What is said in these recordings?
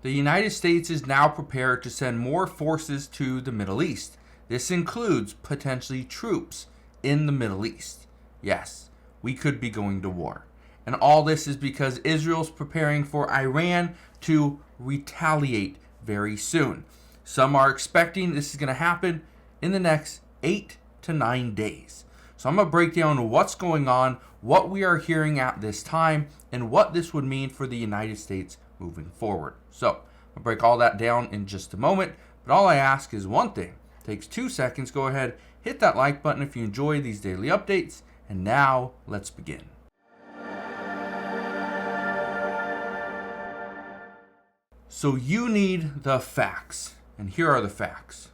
The United States is now prepared to send more forces to the Middle East. This includes potentially troops in the Middle East. Yes, we could be going to war. And all this is because Israel's preparing for Iran to retaliate very soon. Some are expecting this is going to happen in the next 8 to 9 days. So I'm going to break down what's going on, what we are hearing at this time, and what this would mean for the United States moving forward. So I'll break all that down in just a moment, but all I ask is one thing. It takes 2 seconds. Go ahead, hit that like button if you enjoy these daily updates, and now let's begin. So you need the facts, and here are the facts.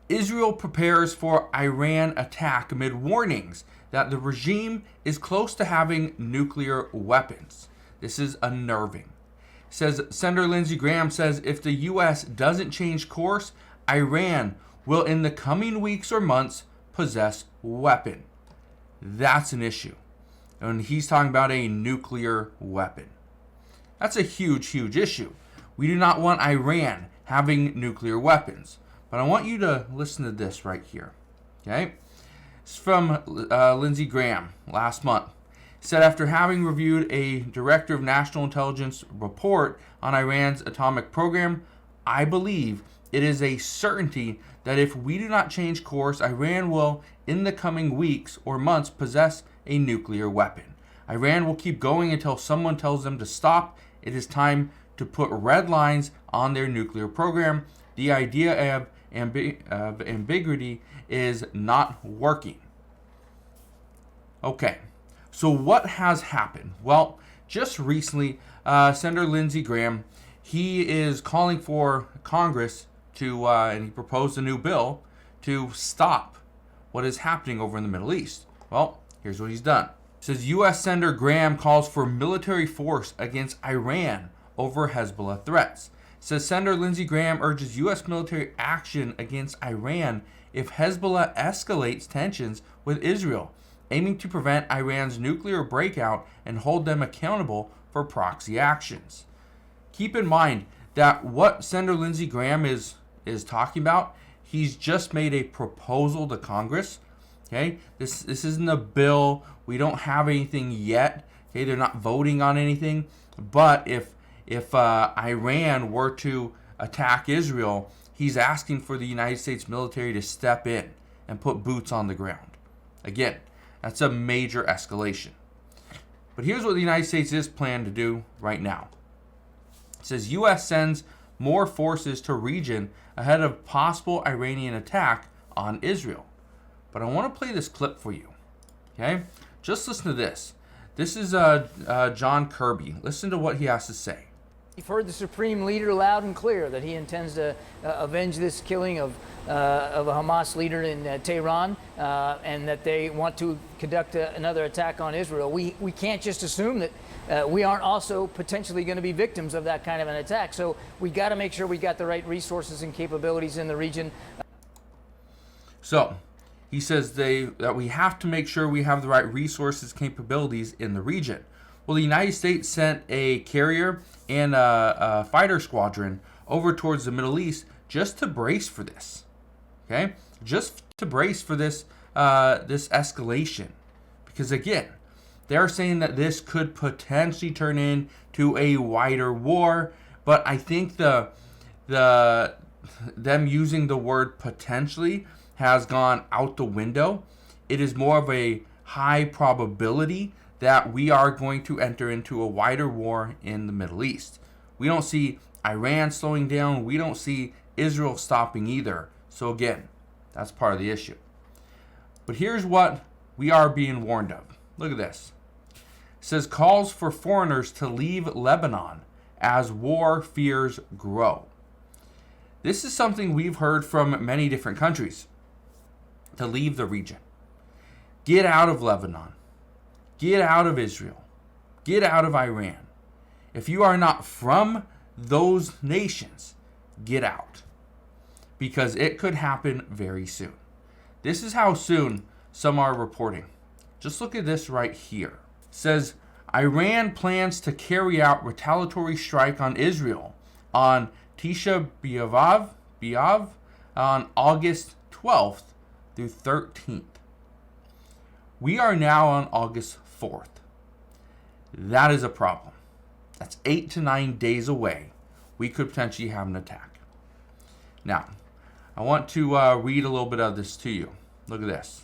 Israel prepares for Iran attack amid warnings that the regime is close to having nuclear weapons. This is unnerving. Says Senator Lindsey Graham says if the U.S. doesn't change course, Iran will in the coming weeks or months possess weapon. That's an issue. And he's talking about a nuclear weapon. That's a huge, huge issue. We do not want Iran having nuclear weapons. But I want you to listen to this right here. Okay? It's from Lindsey Graham last month. He said after having reviewed a Director of National Intelligence report on Iran's atomic program, I believe it is a certainty that if we do not change course, Iran will, in the coming weeks or months, possess a nuclear weapon. Iran will keep going until someone tells them to stop. It is time to put red lines on their nuclear program. The idea of ambiguity is not working. Okay, so what has happened? Well, just recently, Senator Lindsey Graham, he is calling for Congress to, and he proposed a new bill to stop what is happening over in the Middle East. Well, here's what he's done. It says U.S. Senator Graham calls for military force against Iran over Hezbollah threats. Says Senator Lindsey Graham urges U.S. military action against Iran if Hezbollah escalates tensions with Israel, aiming to prevent Iran's nuclear breakout and hold them accountable for proxy actions. Keep in mind that what Senator Lindsey Graham is talking about, he's just made a proposal to Congress. Okay, this isn't a bill. We don't have anything yet. Okay, they're not voting on anything. But if Iran were to attack Israel, he's asking for the United States military to step in and put boots on the ground. Again, that's a major escalation. But here's what the United States is planning to do right now. It says U.S. sends more forces to region ahead of possible Iranian attack on Israel. But I want to play this clip for you. Okay? Just listen to this. This is John Kirby. Listen to what he has to say. We've heard the Supreme Leader loud and clear that he intends to avenge this killing of a Hamas leader in Tehran, and that they want to conduct another attack on Israel. We can't just assume that we aren't also potentially going to be victims of that kind of an attack. So we got to make sure we got the right resources and capabilities in the region. So he says that we have to make sure we have the right resources, capabilities in the region. Well, the United States sent a carrier and a fighter squadron over towards the Middle East just to brace for this. Okay, just to brace for this this escalation, because again, they're saying that this could potentially turn into a wider war. But I think them using the word potentially has gone out the window. It is more of a high probability that we are going to enter into a wider war in the Middle East. We don't see Iran slowing down. We don't see Israel stopping either. So again, that's part of the issue. But here's what we are being warned of. Look at this. It says calls for foreigners to leave Lebanon as war fears grow. This is something we've heard from many different countries, to leave the region. Get out of Lebanon. Get out of Israel. Get out of Iran. If you are not from those nations, get out. Because it could happen very soon. This is how soon some are reporting. Just look at this right here. It says, Iran plans to carry out retaliatory strike on Israel on Tisha B'Av on August 12th through 13th. We are now on August 4th. That is a problem. That's 8 to 9 days away. We could potentially have an attack. Now, I want to read a little bit of this to you. Look at this.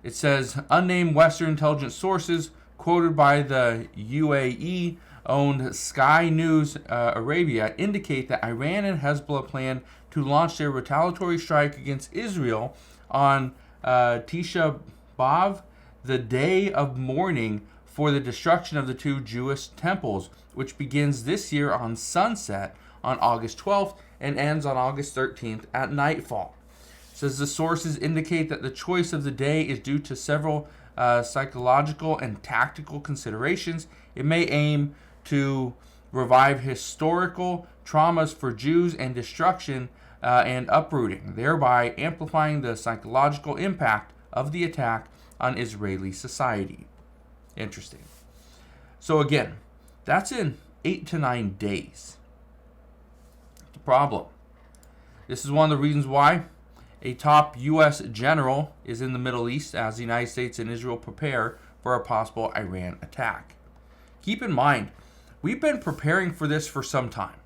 It says, unnamed Western intelligence sources quoted by the UAE-owned Sky News Arabia indicate that Iran and Hezbollah plan to launch their retaliatory strike against Israel on Tisha B'Av, the day of mourning for the destruction of the two Jewish temples, which begins this year on sunset on August 12th and ends on August 13th at nightfall. It says the sources indicate that the choice of the day is due to several psychological and tactical considerations. It may aim to revive historical traumas for Jews and destruction and uprooting, thereby amplifying the psychological impact of the attack on Israeli society. Interesting. So again, that's in 8 to 9 days. The problem. This is one of the reasons why a top U.S. general is in the Middle East as the United States and Israel prepare for a possible Iran attack. Keep in mind, we've been preparing for this for some time.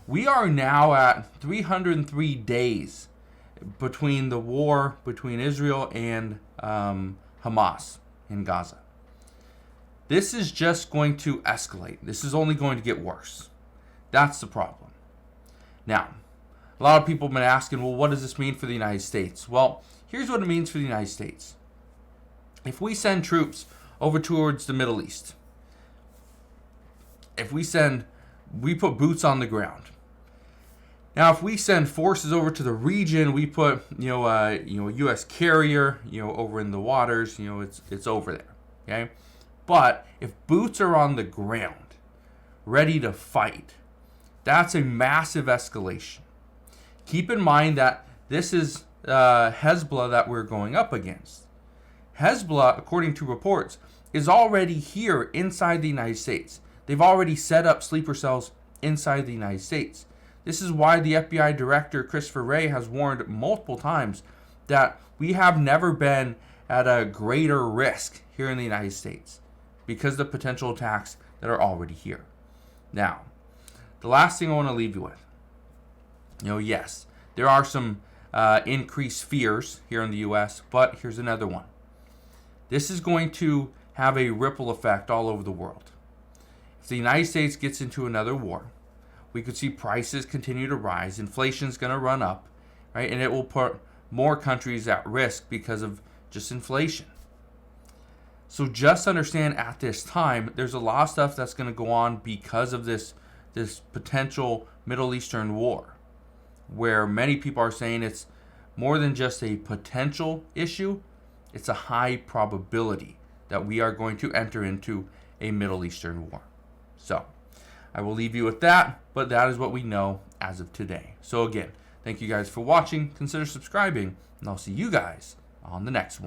We are now at 303 days between the war between Israel and Hamas in Gaza. This is just going to escalate. This is only going to get worse. That's the problem. Now, a lot of people have been asking, well, what does this mean for the United States? Well, here's what it means for the United States. If we send troops over towards the Middle East, we put boots on the ground. Now, if we send forces over to the region, we put, a U.S. carrier, over in the waters, it's over there, okay? But if boots are on the ground, ready to fight, that's a massive escalation. Keep in mind that this is Hezbollah that we're going up against. Hezbollah, according to reports, is already here inside the United States. They've already set up sleeper cells inside the United States. This is why the FBI director, Christopher Wray, has warned multiple times that we have never been at a greater risk here in the United States because of the potential attacks that are already here. Now, the last thing I want to leave you with, yes, there are some increased fears here in the U.S., but here's another one. This is going to have a ripple effect all over the world. If the United States gets into another war, we could see prices continue to rise, inflation's going to run up, right? And it will put more countries at risk because of just inflation. So just understand at this time, there's a lot of stuff that's going to go on because of this potential Middle Eastern war, where many people are saying it's more than just a potential issue, it's a high probability that we are going to enter into a Middle Eastern war. So I will leave you with that, but that is what we know as of today. So again, thank you guys for watching. Consider subscribing, and I'll see you guys on the next one.